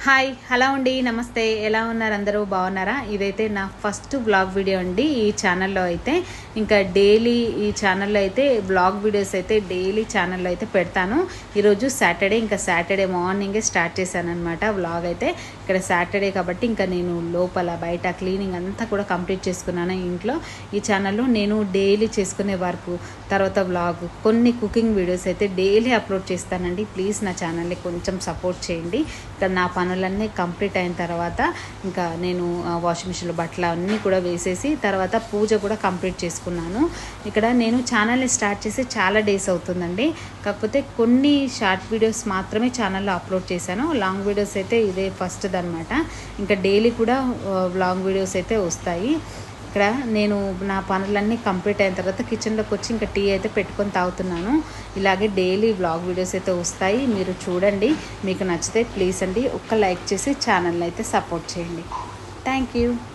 hi hello అండి నమస్తే ఎలా ఉన్నారు అందరూ బాగున్నారా ఇదైతే నా ఫస్ట్ బ్లాగ్ వీడియో అండి ఈ ఛానల్లో అయితే ఇంకా డైలీ ఈ ఛానల్లో అయితే బ్లాగ్ వీడియోస్ అయితే డైలీ ఛానల్లో అయితే పెడతాను ఈరోజు సాటర్డే ఇంకా సాటర్డే మార్నింగే స్టార్ట్ చేశాను అనమాట బ్లాగ్ అయితే ఇక్కడ సాటర్డే కాబట్టి ఇంకా నేను లోపల బయట క్లీనింగ్ అంతా కూడా కంప్లీట్ చేసుకున్నాను ఇంట్లో ఈ ఛానల్లో నేను డైలీ చేసుకునే వర్క్ తర్వాత బ్లాగ్ కొన్ని కుకింగ్ వీడియోస్ అయితే డైలీ అప్లోడ్ చేస్తానండి ప్లీజ్ నా ఛానల్ని కొంచెం సపోర్ట్ చేయండి ఇక్కడ నా పనులన్నీ కంప్లీట్ అయిన తర్వాత ఇంకా నేను వాషింగ్ మిషన్లో బట్టలు అన్నీ కూడా వేసేసి తర్వాత పూజ కూడా కంప్లీట్ చేసుకున్నాను ఇక్కడ నేను ఛానల్ని స్టార్ట్ చేసి చాలా డేస్ అవుతుందండి కాకపోతే కొన్ని షార్ట్ వీడియోస్ మాత్రమే ఛానల్లో అప్లోడ్ చేశాను లాంగ్ వీడియోస్ అయితే ఇదే ఫస్ట్ అనమాట ఇంకా డైలీ కూడా లాంగ్ వీడియోస్ అయితే వస్తాయి ఇక్కడ నేను నా పనులన్నీ కంప్లీట్ అయిన తర్వాత కిచెన్లోకి వచ్చి ఇంకా టీ అయితే పెట్టుకొని తాగుతున్నాను ఇలాగే డైలీ వ్లాగ్ వీడియోస్ అయితే వస్తాయి మీరు చూడండి మీకు నచ్చితే ప్లీజ్ అండి ఒక్క లైక్ చేసి ఛానల్ని అయితే సపోర్ట్ చేయండి థ్యాంక్ యూ